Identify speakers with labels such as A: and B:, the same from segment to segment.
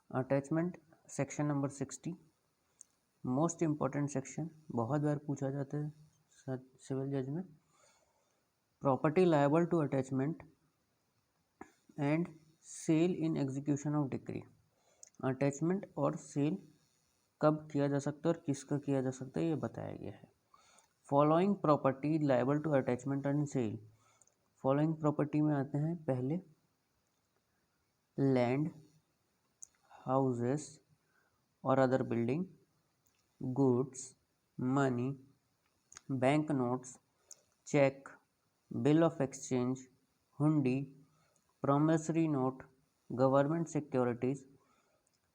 A: Attachment section number 60 most important section, बहुत बार पूछा जाता है सिविल जज में। Property liable to attachment and sale in execution of decree. Attachment और सेल कब किया जा सकता है और किसका किया जा सकता है ये बताया गया है। Following property liable to attachment and sale. Following property में आते हैं पहले लैंड, हाउसेस और other building, goods, money, bank notes, cheque, bill of exchange, hundi, promissory note, government securities.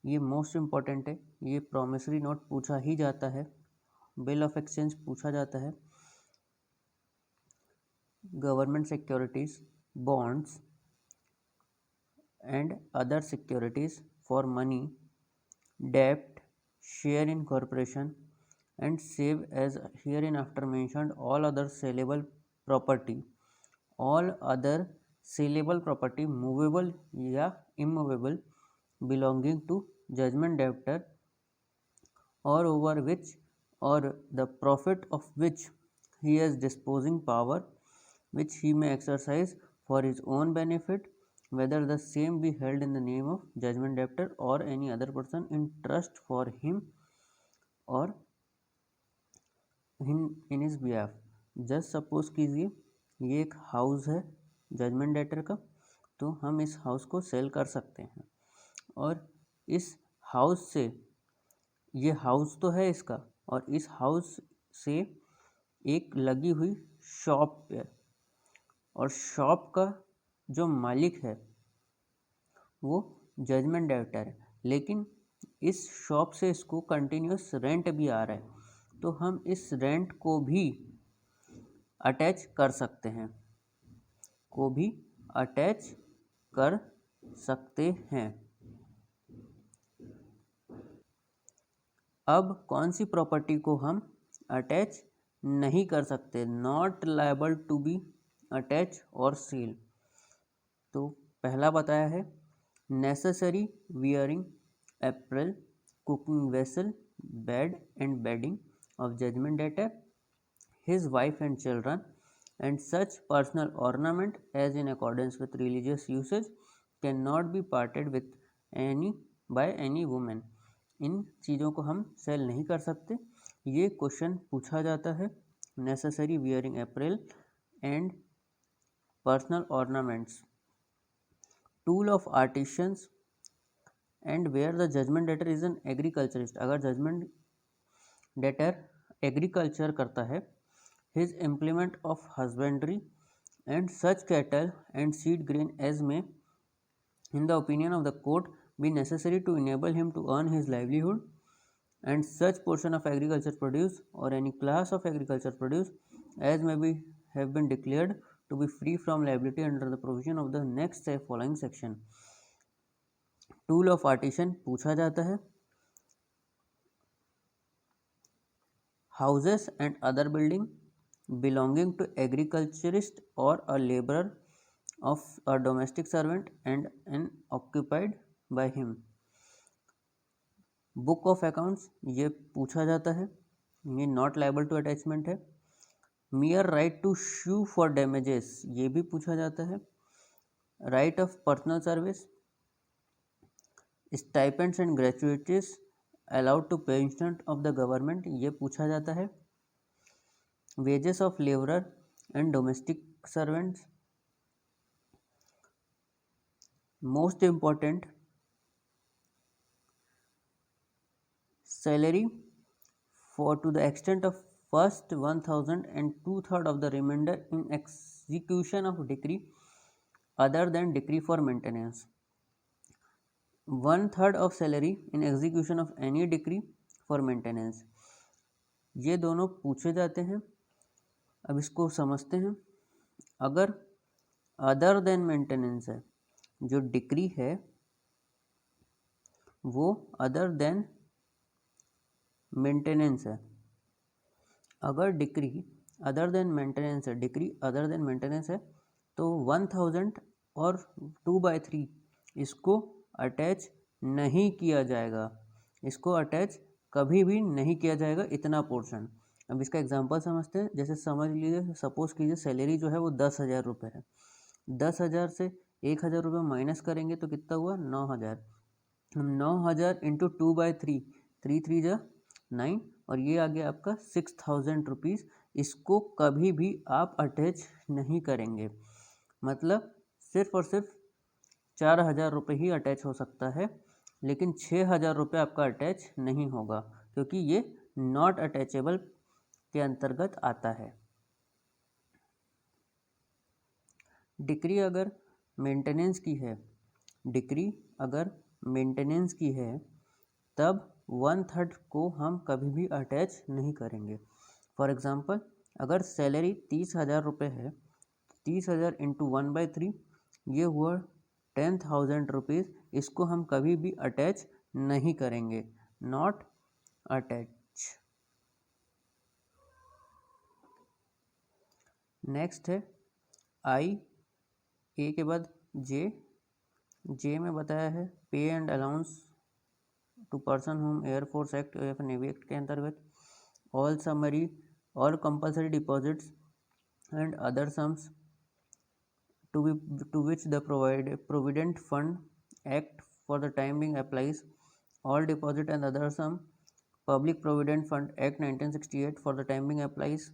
A: ये मोस्ट इम्पॉर्टेंट है, ये प्रॉमिसरी नोट पूछा ही जाता है, बिल ऑफ एक्सचेंज पूछा जाता है, government securities, bonds and other securities for money, debt, share in corporation and save as hereinafter mentioned all other saleable property movable या immovable belonging to judgment debtor or over which or the profit of which he has disposing power which he may exercise for his own benefit, whether the same be held in the name of judgment debtor or any other person in trust for him or in his behalf। Just suppose कीजिए ये एक house है judgement debtor का, तो हम इस house को cell कर सकते हैं और इस हाउस से, ये हाउस तो है इसका, और इस हाउस से एक लगी हुई शॉप है और शॉप का जो मालिक है वो जजमेंट डेब्टर है, लेकिन इस शॉप से इसको कंटिन्यूस रेंट भी आ रहा है, तो हम इस रेंट को भी अटैच कर सकते हैं, अब कौन सी प्रॉपर्टी को हम अटैच नहीं कर सकते, not liable to be attach और सेल। तो पहला बताया है necessary wearing apparel, cooking vessel, bed and bedding of judgment debtor, his wife and children, and such personal ornament as in accordance with religious usage cannot be parted with by any woman। इन चीज़ों को हम cell नहीं कर सकते। ये question पूछा जाता है necessary wearing apparel and personal ornaments, tool of artisans and where the judgment debtor is an agriculturist. अगर जजमेंट डेटर एग्रीकल्चर करता है, his implement of husbandry and such cattle and seed grain as may in the opinion of the court be necessary to enable him to earn his livelihood, and such portion of agriculture produce or any class of agriculture produce as may be have been declared to be free from liability under the provision of the next following section। Tool of artisan पूछा जाता है, houses and other building belonging to agriculturist or a laborer of a domestic servant and occupied by him। Book of accounts ये पूछा जाता है, ये not liable to attachment है। Mere right to sue for damages ये भी पूछा जाता है। Right of personal service, stipends and gratuities allowed to pensioner of the government ये पूछा जाता है। wages of laborer and domestic servants, most important salary for to the extent of first 1000 and 2/3 of the remainder in execution of decree other than decree for maintenance, 1/3 of salary in execution of any decree for maintenance। ये दोनों पूछे जाते हैं। अब इसको समझते हैं। अगर अदर देन मेंटेनेंस है, जो डिक्री है वो अदर देन मेंटेनेंस है। अगर डिक्री अदर देन मेंटेनेंस है, डिक्री अदर देन मेंटेनेंस है, तो 1000 और 2/3 इसको अटैच नहीं किया जाएगा, इसको अटैच कभी भी नहीं किया जाएगा इतना पोर्शन। अब इसका एग्जांपल समझते हैं। जैसे समझ लीजिए, सपोज कीजिए सैलरी जो है वो 10,000 रुपये है। 10,000 से 1,000 रुपये माइनस करेंगे तो कितना हुआ, 9,000। 9,000 इंटू 2/3, 3 जा 9, और ये आ गया आपका 6,000 रुपीज़। इसको कभी भी आप अटैच नहीं करेंगे, मतलब सिर्फ और सिर्फ 4,000 रुपये ही अटैच हो सकता है, लेकिन 6,000 रुपये आपका अटैच नहीं होगा, क्योंकि ये नॉट अटैचेबल के अंतर्गत आता है। डिक्री अगर मेंटेनेंस की है, डिक्री अगर मेंटेनेंस की है, तब 1/3 को हम कभी भी अटैच नहीं करेंगे। फॉर एग्ज़ाम्पल, अगर सैलरी 30,000 रुपये है, 30,000 इंटू 1/3 ये हुआ 10,000 रुपीज़। इसको हम कभी भी अटैच नहीं करेंगे, नॉट अटैच। नेक्स्ट है आई, ए के बाद जे। जे में बताया है pay and allowance to person home air force act या फिर नेवी एक्ट के अंतर्गत ऑल समरी और compulsory deposits and other sums to which the Provident Fund Act for the time being applies. All deposit and other sum Public Provident Fund Act 1968 for the time being applies.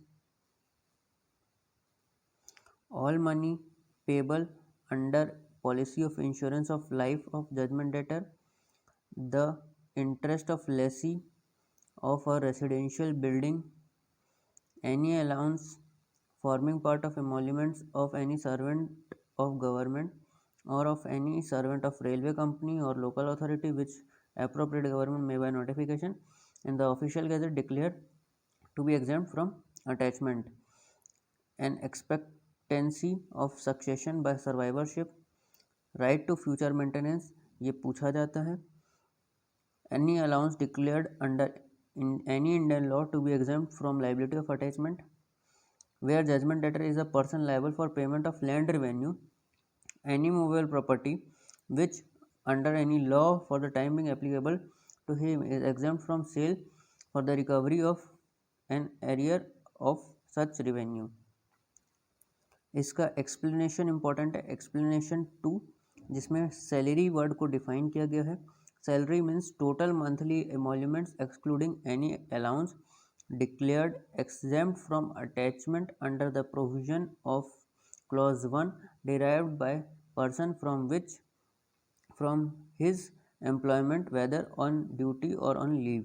A: All money payable under policy of insurance of life of judgment debtor, the interest of lessee of a residential building, any allowance forming part of emoluments of any servant of government or of any servant of railway company or local authority which appropriate government may by notification in the official gazette declare to be exempt from attachment. An expectancy of succession by survivorship, right to future maintenance ये पूछा जाता है. Any allowance declared under any Indian law to be exempt from liability of attachment, where judgment debtor is a person liable for payment of land revenue, any movable property which under any law for the time being applicable to him is exempt from sale for the recovery of an arrear of such revenue. इसका explanation important है, explanation 2, जिसमें salary word को define किया गया है. Salary means total monthly emoluments excluding any allowance declared exempt from attachment under the provision of clause 1 derived by person from his employment whether on duty or on leave.